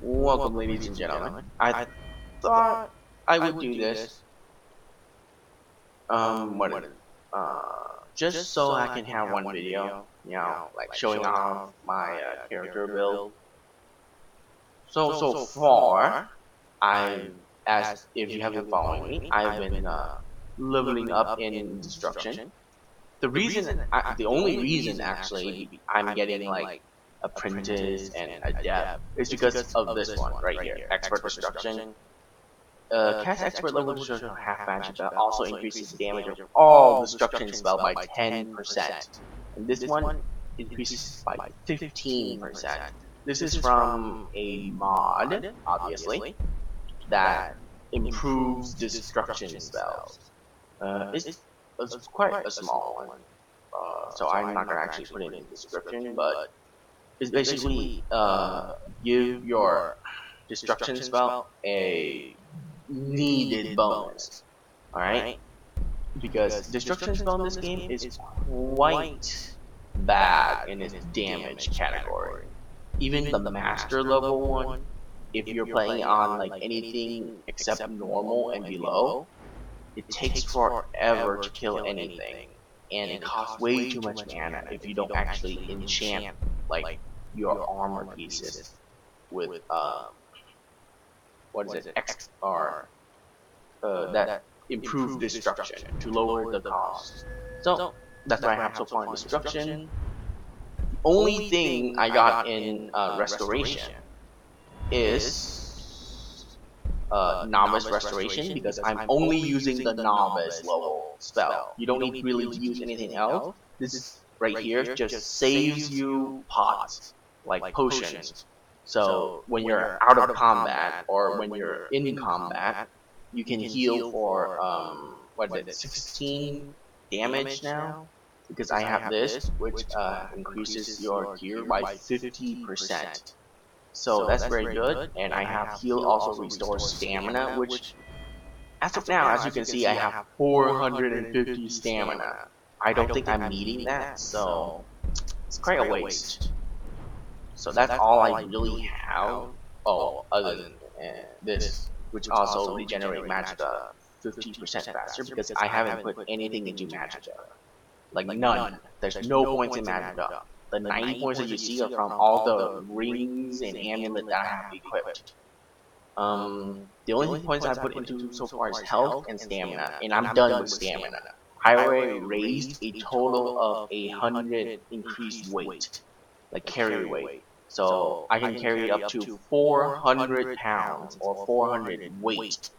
Welcome, ladies and gentlemen. I thought I would do this, what is it? Just so I can have one video, like showing off my character build. So far, as if you have been following me, I've been leveling up in destruction. The only reason actually I'm getting like apprentice and adept is because of this one right here, expert destruction. Cast expert level destruction of half magic that also increases the damage of all destruction spell by 10%. And this one increases by 15%. This is from a mod, obviously, that improves destruction spells. It's quite a small one, so I'm not gonna actually put it in the description, but it's basically give your destruction spell a needed bonus. Alright? Because destruction spell in this game is quite bad in its damage category. Even the master level one, if you're playing on like anything except normal and below, it takes forever to kill anything. And it costs way too much mana if you don't actually enchant like your armor pieces with what is it, X or that improve destruction to lower the cost. So that's what I have so far in destruction. The only thing I got in restoration is novice restoration, because I'm only using the novice level spell. You don't need really to use anything else. This right here just saves you pots, like potions. So when you're out of combat or when you're in combat, you can heal for what is it, 16 damage now? Because I have this, which increases your gear by 50%. So that's very good. And I have heal also restores stamina, which as of now, as you can see, I have 450 stamina. I don't think I'm needing that, so it's quite a waste. So that's all I really have. Oh, other than this, which also regenerate Magicka 50% faster, because I haven't put anything into Magicka. Like none. There's no points in Magicka. The 90 points that you see are from all the rings and amulet that I have equipped. The only points I put into so far is health and stamina, and I'm done with stamina. I already raised a total of 100 increased weight, like carry weight. So I can carry up to 400 pounds or 400 weight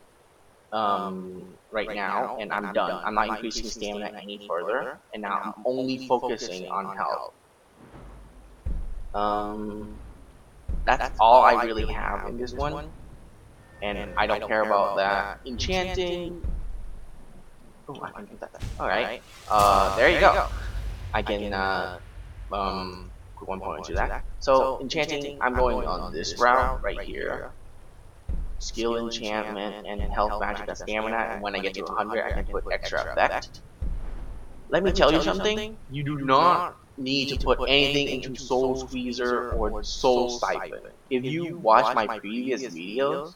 right now, and I'm done. I'm not increasing stamina any further, and now I'm only focusing on health. That's all I really have in this one, and I don't care about that. Enchanting. Oh, I can do that. All right. There you go. I can put 1 point into that. So enchanting, I'm going on this route right here. Skill enchantment and health, magic, and stamina. And when I get to 100, I can put extra effect. Let me tell you something. You do not need to put anything into Soul Squeezer or Soul Siphon. If you watch my previous videos,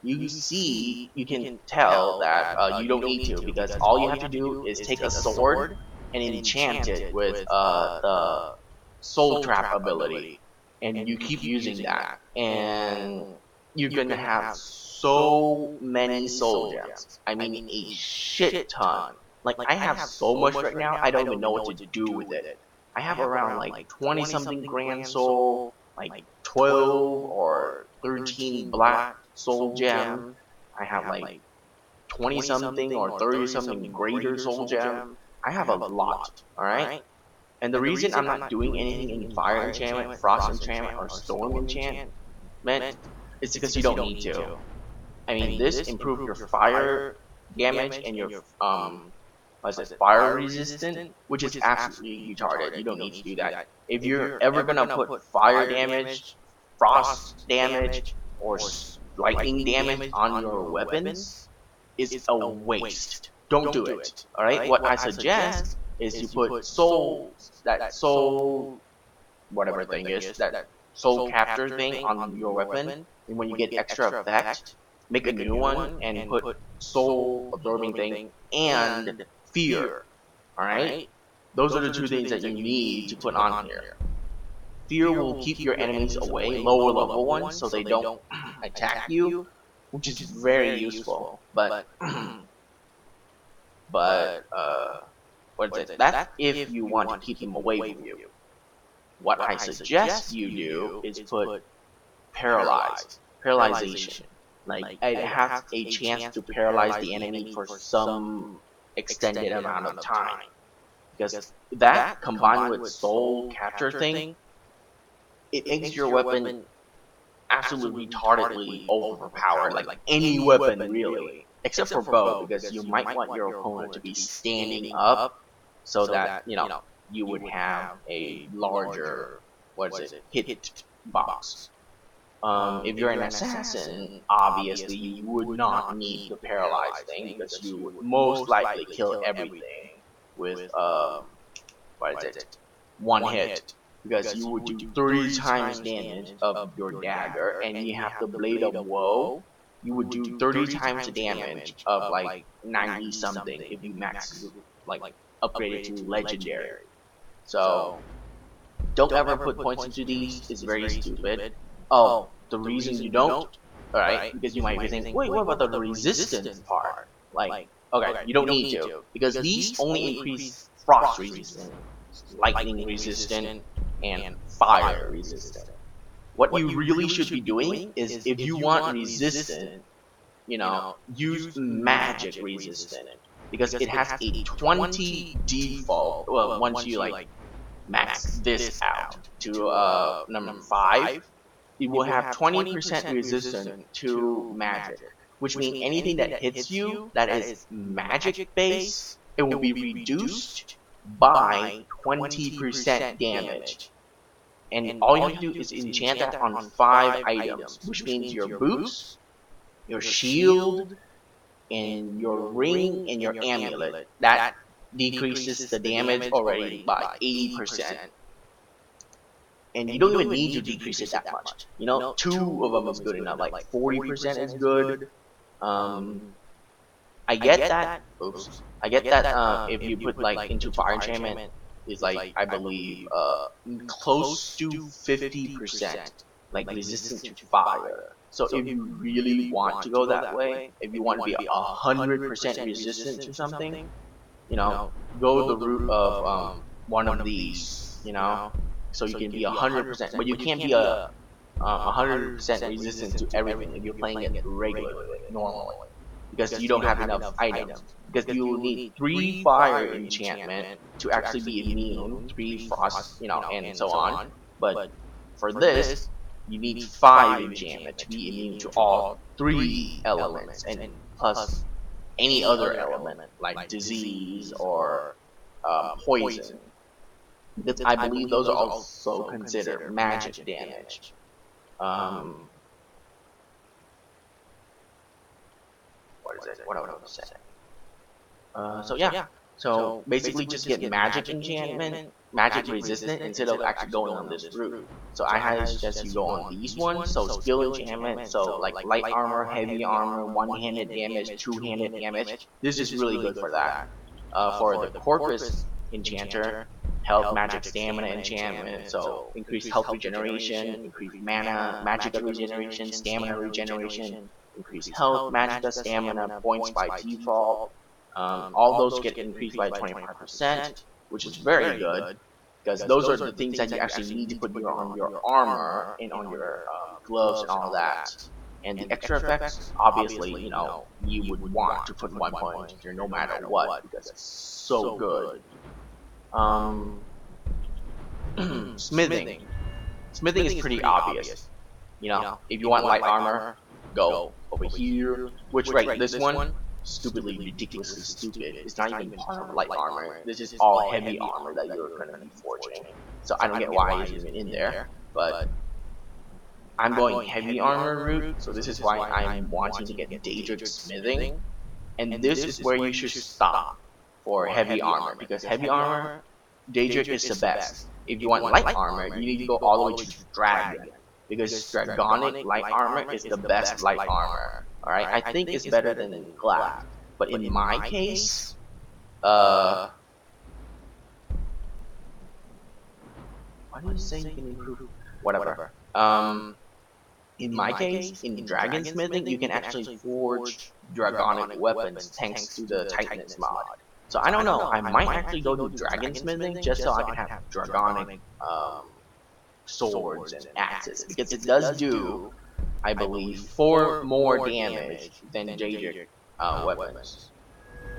you can tell that you don't need to, because all you have to do is take a sword and enchant it with the Soul Trap ability, and you keep using that, and you're gonna have so many soul gems. I mean, a shit ton. Like, I have so much right now, I don't even know what to do with it. I have around like 20 something grand soul, like 12 or 13 black soul gem. I have like 20 something or 30 something greater soul gem. I have a lot, alright? And the reason I'm not doing anything in fire enchantment, frost enchantment, or storm enchantment is because you don't need to. I mean, this improves your fire damage and your fire resistant, which is absolutely retarded. You don't need to do that. If you're ever gonna put fire damage, frost damage, or lightning damage on your weapons, it's a waste. Don't do it. All right. What I suggest is you put soul, that soul, whatever thing is, that soul capture thing on your weapon, and when you get extra effect, make a new one and put soul absorbing thing and fear. Alright? Those are the two things that you need to put on here. Fear will keep your enemies away, lower level ones, so they don't attack you, which is very useful. But what is it? That's if you want to keep them away from you. What I suggest you do is put paralyzation. Like it has a chance to paralyze the enemy for some extended amount of time. Because that combined with soul capture thing, it makes your weapon absolutely retardedly overpowered. Like any weapon really. Except for bow, because you might want your opponent to be standing up so that, you would have a larger, hit box. If you're an assassin, obviously you would not need the paralyzed thing, because you would most likely kill everything with, one hit. Because you would do 3 times damage of your dagger, and you have the Blade of Woe. You would do 30 times the damage of like 90 something if you max, upgrade it to legendary. So don't ever put points into these. It's very stupid. Oh, the reason you don't, alright, because you might be thinking, wait, what about the resistance part? Like, okay, you don't need to, because these only increase frost resistant, lightning resistant, and fire resistant. What you really should be doing is, if you want resistant, use magic resistant, because it has a 20 default. Well, once you max this out to number 5, it will have 20% resistance to magic, which means anything that hits you that is magic base, it will be reduced by 20% damage. And all you have to do is enchant that on 5 items, which means your boots, your shield, and your ring, and your amulet. That decreases the damage already by 80%. And you don't even need to decrease it that much. 2 of them is good enough. Like 40% is good. I get that. Oops. I get that. If you put into fire enchantment, is I believe close to 50%, resistant to fire. So if you really want to go that way, if you want to be 100% resistant to something, go the route of one of these, so you can be 100%, but you can't be 100% resistant to everything if you're playing it regularly, normally, because you don't have enough items. Because you will need 3 fire enchantment to actually be immune, 3 frost, and so on. But for this, you need 5 enchantment to be immune to all 3 elements, and plus any other element like disease or poison. Because I believe those are also considered magic damage. What is it? What I was saying? So yeah. So basically, just get magic enchantment, magic resistant, instead of actually going on this route. So I highly suggest you go on these ones. So skill enchantment, so light armor, heavy armor, one-handed damage, two-handed damage. This is really good for that. For the corpus enchanter, health, magic, stamina enchantment. So increase health regeneration, increase mana, magic regeneration, stamina regeneration, increase health, magic, stamina points by default. All those get increased by 25%, which is very good, because those are the things that you actually need to put on your armor and on your gloves and all that. And the extra effects, obviously, you would want to put 1 point here no matter what, because it's so good. Smithing. Smithing is pretty obvious. If you want light armor, go over here. Which, right, this one, stupidly, ridiculously stupid. It's not even part of light armor. This is all heavy armor that you're going to be forging. So I don't get why it's even in there, but I'm going heavy armor route, so this is why I'm wanting to get Daedric Smithing. And this is where you should stop for heavy armor, because heavy armor, Daedric is the best. if you want light armor, you need to go all the way to dragon, because dragonic light armor is the best light armor. Alright, I think it's better than glass, but in my case, what do you say you can improve? Whatever. In my case, in dragon smithing, you can actually forge dragonic weapons thanks to the Tytanis mod. So I don't know, I might actually go to dragon smithing just so I can have dragonic swords and axes, because it does do, I believe, 4 more damage than Jaeger weapons.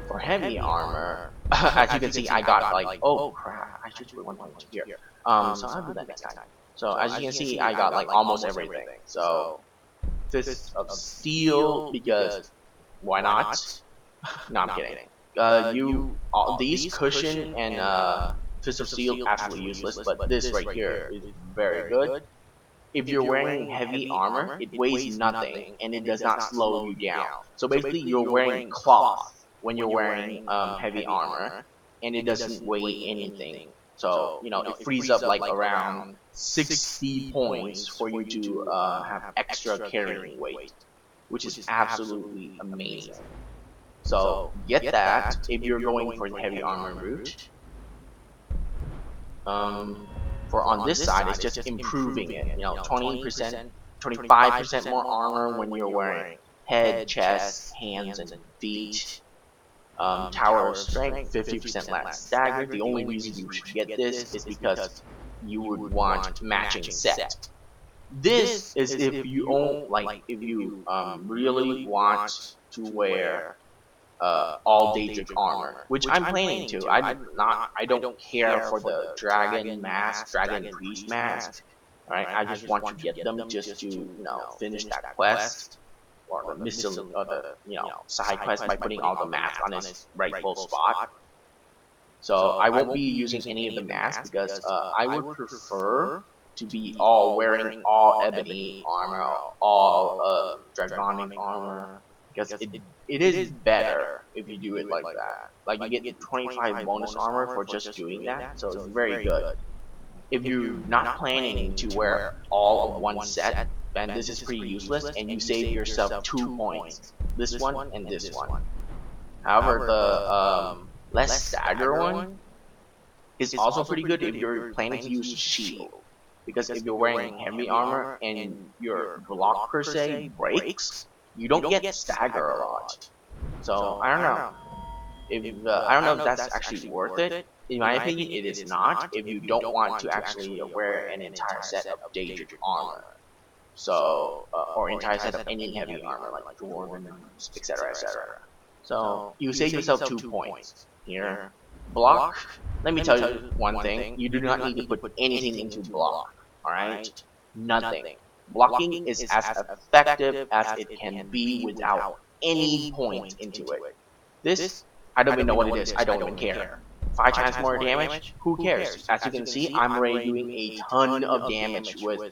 For heavy armor, as you can see, I got like, oh crap, I should put 1 point here. So I'll do that next time. So as you can see, I got like almost everything. So Fist of Steel, because why not? No, I'm kidding. These cushion and Fist of Steel absolutely useless, but this right here is very good. If you're wearing heavy armor, it weighs nothing and it does not slow you down. So basically, you're wearing cloth when you're wearing heavy armor, and it doesn't weigh anything. So, you know, it frees up like around 60 points for you to have extra carrying weight, which is absolutely amazing. So get that if you're going for the heavy armor route. For on this side, it's just improving it. You know, 20%, 25% more armor when you're wearing head, chest, hands, and feet. Tower of Strength, 50% less stagger. The only reason you should get this is because you would want matching set. This is if you own, like, if you really want to wear all Daedric armor, which I'm planning to. I don't care for the dragon mask, dragon priest mask. Right? I just want to get them just to, you know, finish that quest, or the side quest by putting all the masks on its rightful spot. So I won't be using any of the masks because I would prefer to be all wearing all ebony armor, all dragonic armor, because it is better if you do it like that. Like, you get 25 bonus armor for just doing that, so it's very good. If you're not planning to wear all of one set, then this is pretty useless, and you save yourself 2 points. This one and this one. However, the less stagger one is also pretty good if you're planning to use shield. Because if you're wearing heavy armor and your block per se breaks, you don't get stagger a lot. So I don't know. I don't know if that's actually worth it. In my opinion, it is not if you don't want to actually wear an entire set of Daedric armor. So, or entire set of any heavy armor, like Dwarven, etc., etc. So, you save yourself 2 points here. Block, let me tell you one thing, you do not need to put anything into block, alright? Nothing. Blocking is as effective as it can be without any point into it. This, I don't even know what it is, I don't even care. 5 times more damage? Who cares? As you can see, I'm already doing a ton of damage with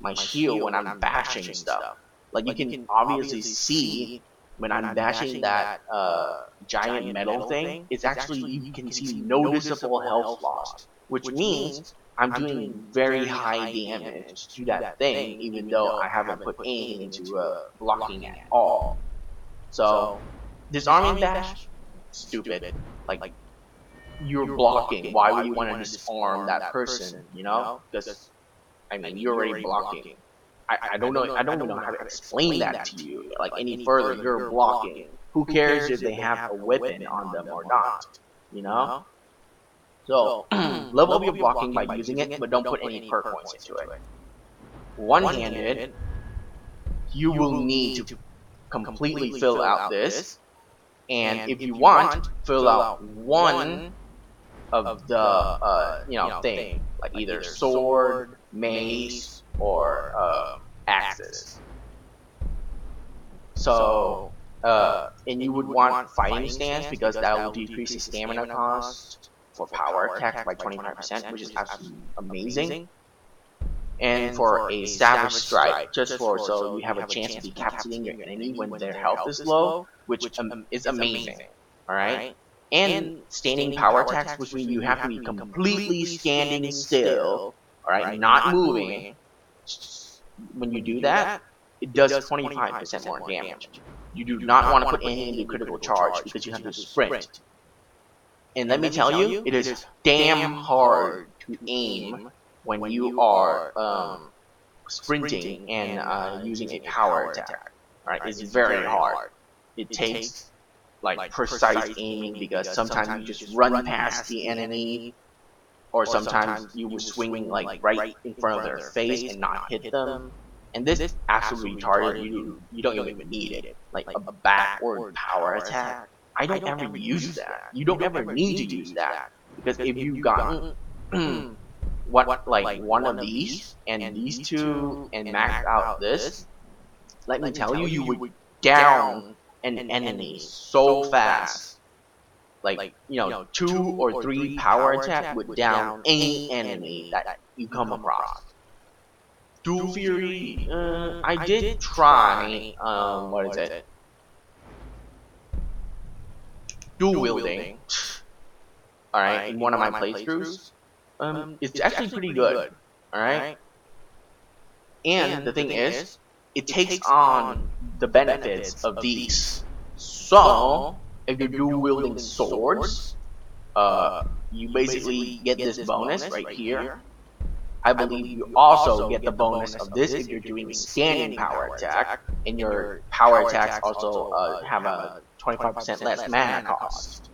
my shield when I'm bashing stuff. Like, you can obviously see when I'm bashing that giant metal thing, it's actually, you can see noticeable health loss, which means I'm doing very high damage to that thing, even though I haven't put anything into blocking at all. So, disarming bash, stupid. Like, you're blocking. Why would you want to disarm that person? You know, because I mean, you're already blocking. I don't know. I don't even know how to explain that to you. Like, any further, you're blocking. Who cares if they have a weapon on them or not? You know. So level up your blocking by using it, but don't put any perk points into it. One-handed, you will need to completely fill out this, and if you want, fill out one of the thing, like either sword, mace, or axes. So and you would want fighting stance, because that will decrease the stamina cost for power attacks by 25%, which is absolutely amazing. And for a savage strike, just so you have a chance of decapitating your enemy when their health is low, which is amazing. Alright? And standing power attacks, which means you have to be completely standing still, alright, not moving. When you do that, it does 25% more damage. You do not want to put anything into critical charge because you have to sprint. And let me tell you, it is damn hard to aim when you are sprinting and using a power attack. Alright, it's very hard. It takes like precise aiming because sometimes you just run past the enemy, or sometimes you will swing like right in front of their face and not hit them. And this is absolutely retarded. You don't even need it. Like a backward power attack, I don't ever use that. You don't ever need to use that because if you've gotten one of these and these two and maxed out this, let me tell you, you would down an enemy so fast. Like, 2 or 3 power attack would down any enemy that you come across. Dual Fury, I did try, what is it? Dual wielding. Alright, in one of my playthroughs. It's actually pretty good. Alright? And the thing is, it takes on the benefits of these. So, if you're dual wielding swords, you basically get this bonus right here. I believe you also get the bonus of this if you're doing standing power attack, and your power attacks also have a 25% less mana cost.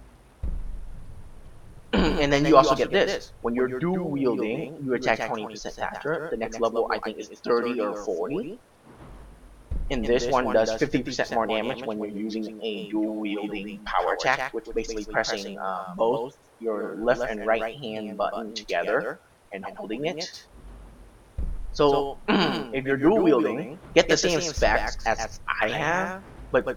And then you also get this. When you're dual wielding, you attack 20% faster. The next level I think is 30 or 40. And this one does 50% more damage when you're using a dual wielding power attack, which is basically pressing both your left and right hand button together and holding it. So if you're dual wielding, get the same specs as I have, but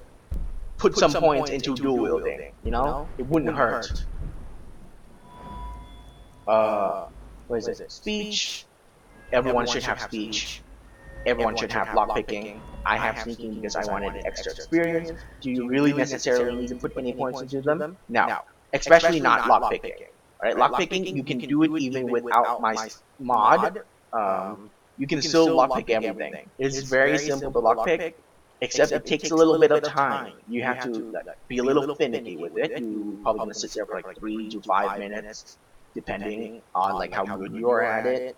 put some points into dual wielding. It wouldn't hurt. What is it? Speech. Everyone should have speech. Everyone should have lockpicking. I have sneaking because I wanted extra experience. Do you really necessarily need to put any points into them? No. Especially not lockpicking. Alright, lockpicking, you can do it even without my mod. You can still lockpick everything. It's very simple to lockpick, except it takes a little bit of time. You have to be a little finicky with it. You're probably going to sit there for like 3 to 5 minutes, depending on how good you are at it.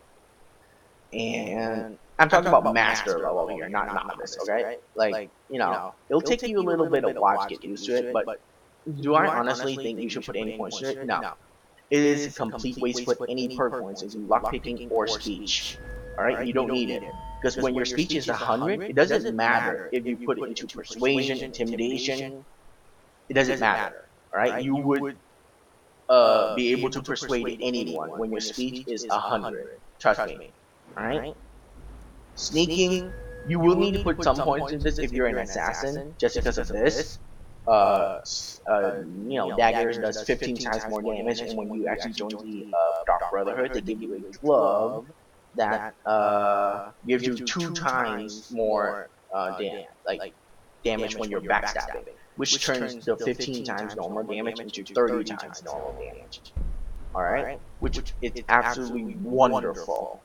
And I'm talking about master level here, not novice, okay? It'll take you a little bit of while to get used to it, but do I honestly think you should put any points to it? No. It is a complete waste to put any perk points into lockpicking or speech. Alright, you don't need it. Because when your speech is 100, it doesn't matter if you put it into persuasion, intimidation. It doesn't matter. Alright, you would be able to persuade anyone when your speech is 100. Trust me. Alright? Sneaking, you will need to put some points in this if you're an assassin, just because of this. Daggers does 15 times more damage, and when you actually join the Dark Brotherhood, they give you a glove that gives you 2 times more damage when you're backstabbing, which turns the 15 times normal damage into 30 times normal damage. Alright? Which is absolutely wonderful.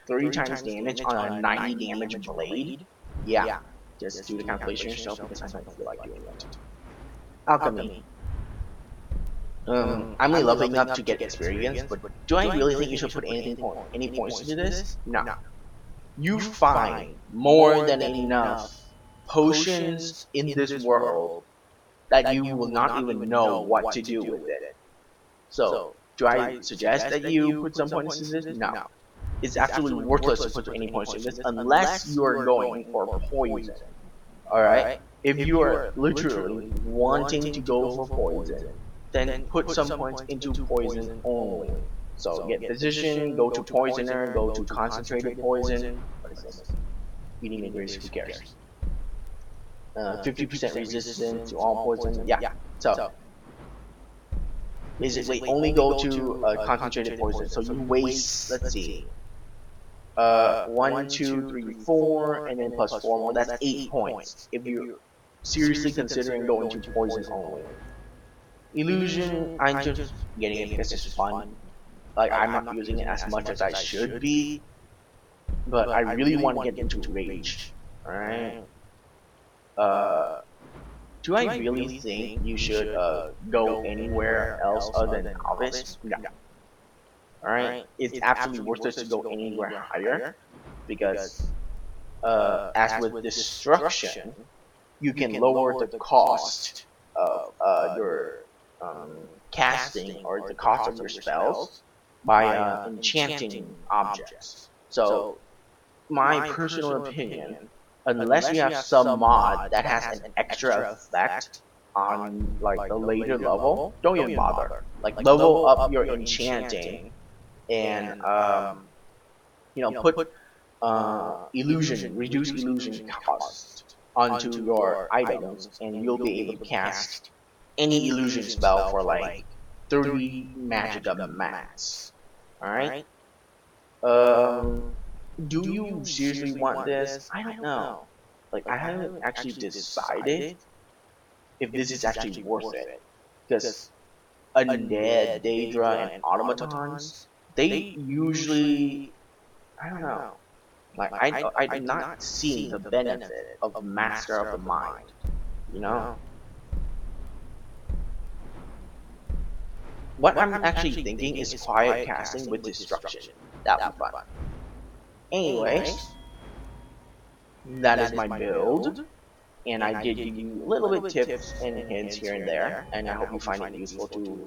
30 times damage on a 90 damage blade? Yeah. Just do the calculation yourself because I don't feel like doing it. Alchemy. I'm only leveling up to get experience, but do I really think you should put any points into this? No. You find more than enough potions in this world that you will not even know what to do with it. So, do I suggest that you put some points into this? No. It's absolutely worthless to put any points into this unless you are going for poison. Alright? If you are literally wanting to go for poison, then put some points into poison only. So get physician, go to poisoner, go to concentrated poison. What is this? Eating ingredients, who cares? 50% resistance to all poison. Yeah. So basically only go to concentrated poison. So you waste, let's see, 1, 2, 3, 4, and then plus 4 more. That's 8 points if you're seriously considering going to poison only. Illusion, I'm just getting it because it's fun. Like, I'm not using it as much as I should be, but I really want to get into Rage. Alright? Uh, do I really think you should go anywhere else other than Novice? No. Alright? It's absolutely worthless to go anywhere higher, because as with Destruction, you can lower the cost of your casting or the cost of your spells by enchanting objects. So, my personal opinion, unless you have some mod that has an extra effect on like the later level, don't even bother. Like, level up your enchanting and put reduce illusion cost onto your items, and you'll be able to cast any illusion spell for like 30 magicka max. Alright? Do you seriously want this? I don't know. Like, I haven't actually decided if this is actually worth it. Because Undead, Daedra, and Automatons, they usually, I don't know. Like, I'm not seeing the benefit of Master of the Mind, you know? What I'm actually thinking is quiet casting with Destruction. That would be fun. Anyways, that is my build, and I did give you a little bit tips and hints here and there, and I hope you find it useful to,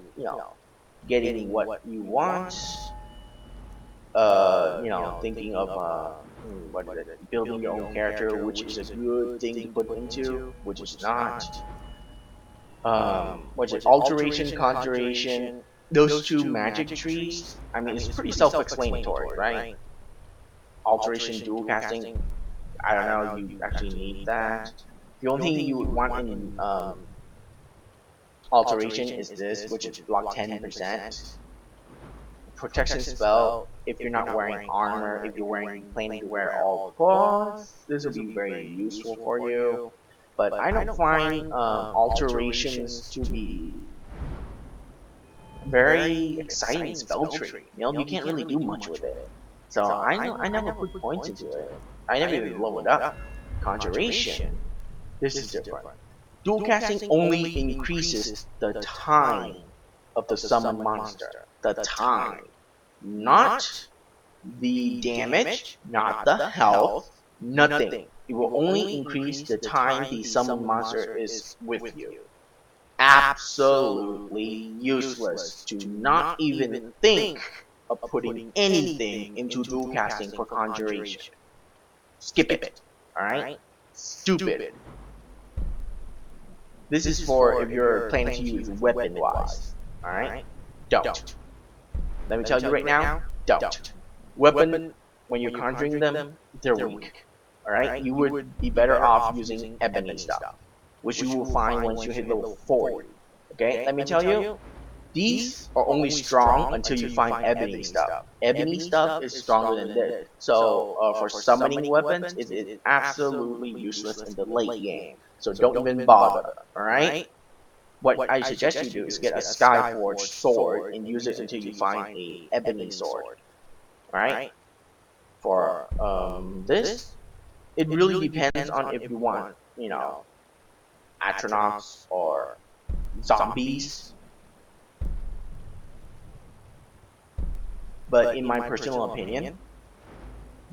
getting what you want, thinking of, building your own character, which is a good thing to put into, which is not. Alteration, conjuration, those two magic trees, I mean, it's pretty self-explanatory, right? Alteration, dual casting, I don't know, you actually need that. The only thing you would want in alteration is this, which is block 10%. Protection spell, if you're not wearing armor, if you're planning to wear all cloths, this will be very useful for you. But I don't find alterations to be very exciting spell tree. You can't really do much with it. So I never put points into it. I never even blow it up. Conjuration, this is different. Dual casting only increases the time of the summon monster. The time. Not the damage, not the health, nothing. It will only increase the time the summoned monster is with you. Absolutely useless to not even think of putting anything into dual casting for conjuration. Skip it. Alright? Stupid. This is for if you're planning to use weapon-wise. Alright? Don't. Let me tell you right now, don't. Weapon, when you're conjuring them, they're weak. Alright? You would be better off using ebony stuff, which you will find once you hit level 40. Okay? Let me tell you, these are only strong until you find ebony stuff. Ebony stuff is stronger than this. So, for summoning weapons, it is absolutely useless in the late game. So don't even bother. Alright? What I suggest you do is get a Skyforged sword and use it until you find a ebony sword. Alright? For this, it really depends on if you want, Atronachs or zombies. But in my personal opinion,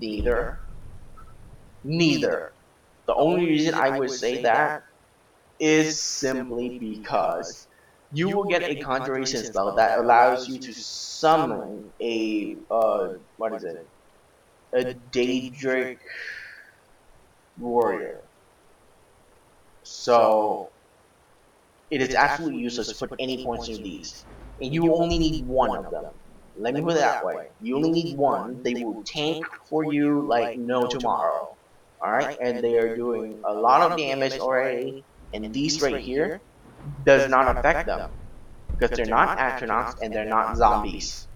neither. The only reason I would say that is simply because you will get a conjuration spell that allows you to summon a a Daedric warrior. So it is absolutely useless to put any points into these, and you only need one of them. Let me put it that way. You only need one. They will tank for you like no tomorrow. Alright? And they are doing a lot of damage already. And these right here does not affect them. Because they're not Atronachs and they're not zombies.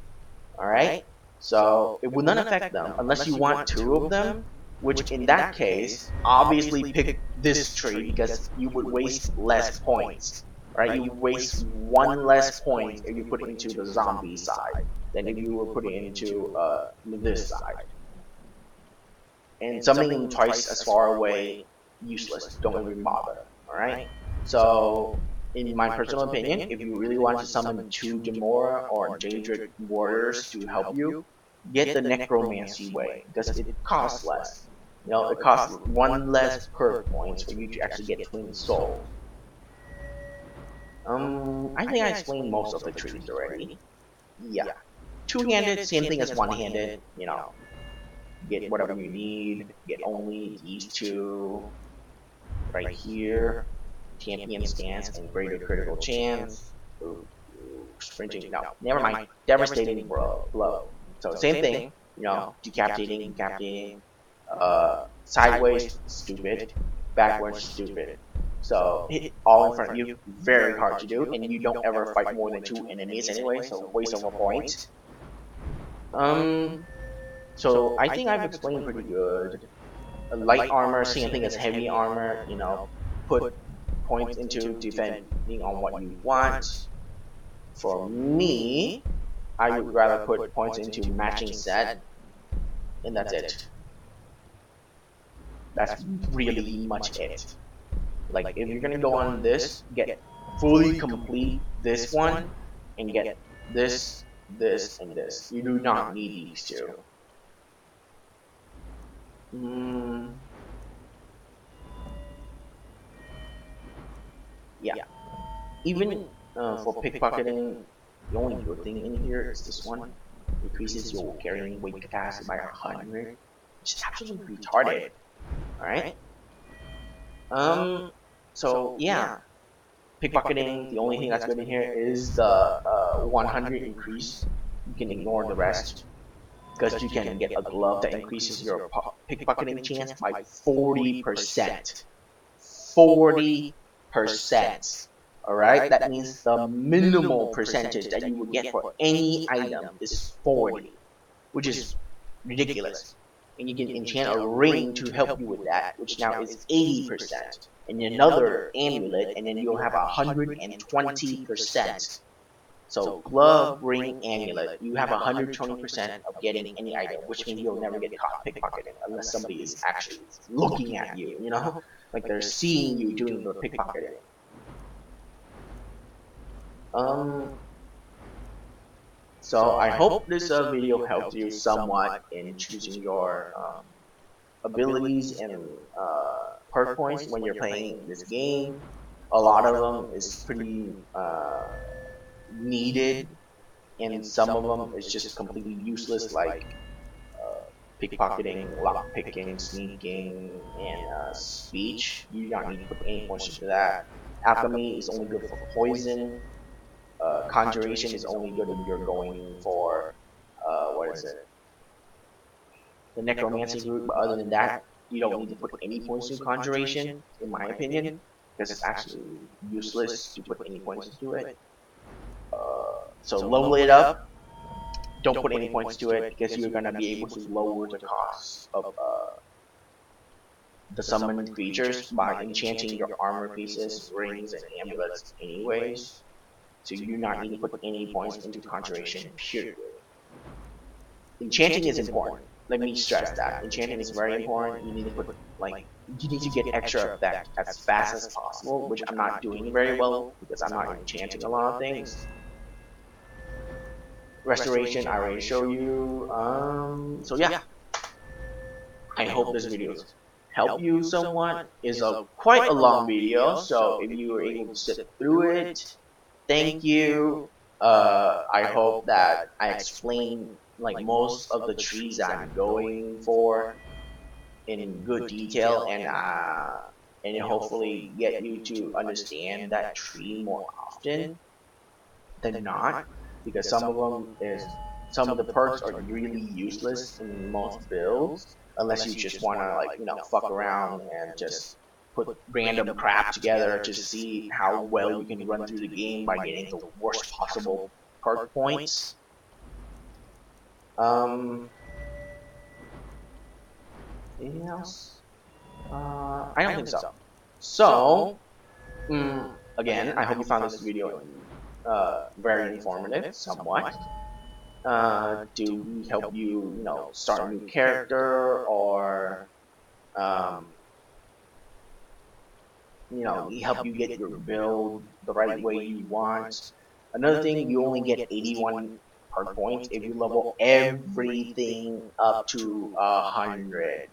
Alright? So it will not affect them unless you want two of them. Which in that case, obviously pick this tree because you would waste less points. right? You waste one less point if you put it into the zombie side than if you were putting it into this side. And something twice as far away, useless. Don't even bother. Alright? So, in my personal opinion, if you really want to summon 2 Jamora or Daedric warriors to help you, get the Necromancy way, because it costs less. You know, it costs 1 less perk points for you to actually get Twin Souls. I think I explained most of the trees already. Yeah. Two-handed, same thing as one-handed, you know. Get whatever you need, get only these 2 right here. Champion stance and greater critical chance. Ooh, sprinting, no, never mind. Devastating blow. So same thing, you know, decapitating, sideways, stupid, backwards, stupid. So hit all in front of you, very hard to do, and you don't ever fight more than 2 enemies anyway, so waste of a point. So I think I've explained pretty good. A light armor, same thing as heavy armor, you know, put points into depending on what you want. For me, I would rather put points into matching set, and that's it. That's really much it. Like, if you're gonna go on this, get fully complete this one, and get this, this, and this. You do not need these 2. Yeah. Even for pickpocketing, the only good thing in here is this one. Increases your carrying weight capacity by 100, which is absolutely retarded. Alright? So yeah. Pickpocketing, the only thing that's good in here is the 100 increase. You can ignore the rest. Because you can get a glove that increases your pickpocketing chance by 40%. 40%. Alright? That means the minimal percentage that you would get for any item is 40, which is ridiculous. And you can enchant a ring to help you with that, which now is 80%. And another amulet, and then you'll have 120%. So glove, ring, amulet, you have 120% of getting any item, which means you'll never get caught pickpocketing unless somebody is actually looking at you, you know? Like they're seeing you doing the pickpocketing. So I hope this video helped you somewhat in choosing your abilities and perk points when you're playing this game. A lot of them is pretty needed, and some of them is just completely useless, like pickpocketing, lockpicking, sneaking, and speech. You don't need to put any points into that. Alchemy is only good for poison. Conjuration is only good if you're going for what is it? The necromancy group. But other than that, you don't need to put any points in conjuration, in my opinion, because it's actually useless to put any points into it. So level it up. Don't put any points to it because you're gonna be able to lower the cost of the summoned creatures by enchanting your armor pieces, rings, and amulets anyways. So you do not need to put any points into conjuration, period. Enchanting is important. Let me stress that. Enchanting is very important. You need to put, like, you need to get extra effect as fast as possible, which I'm not doing very well because I'm not enchanting a lot of things. Restoration, I already showed you. So yeah. I hope this video helped you somewhat. It's quite a long video, so if you were able to sit through it, thank you. I hope that I explained like most of the trees I'm going for in good detail, and hopefully get you to understand that tree more often than not, because some of the perks are really useless in most builds unless you just want to, like, you know, fuck around and just put random crap together to see how well you can run through the game by getting the worst possible perk points. Anything else? I don't think so. So, again, I hope you found this video very informative, somewhat. Do we help you, start a new character, or we help you get your build the right way you want. Another thing, you only get 81 perk points if you level everything up to 100.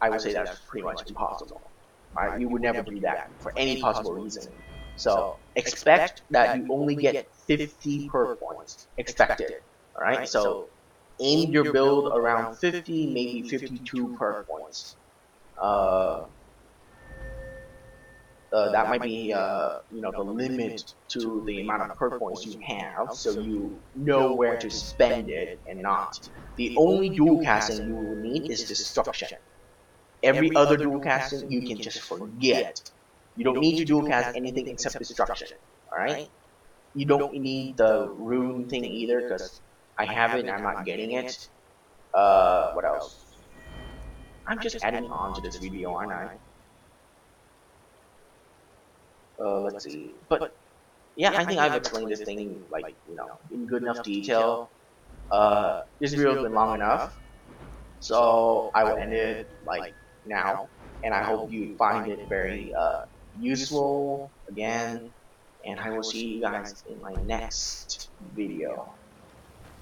I would say that's pretty much impossible. Right? You would never do that for any possible reason. So expect that you only get 50 perk points. Expect it. Alright? So aim your build around 50, maybe 52 perk points. That might be the limit to the amount of perk points you have, so you know where to spend it and not. The only dual casting you will need is destruction. Every other dual casting you can just forget. You don't need to dual cast anything except destruction. Alright? You don't need the rune thing either, because I have it and I'm not getting it. What else? I'm just adding on to this video, aren't I? Let's see. But yeah, I think I've explained this thing in good enough detail. This video's been long enough, so I will end it now, and I hope you find it very useful again, and I will see you guys in my next video.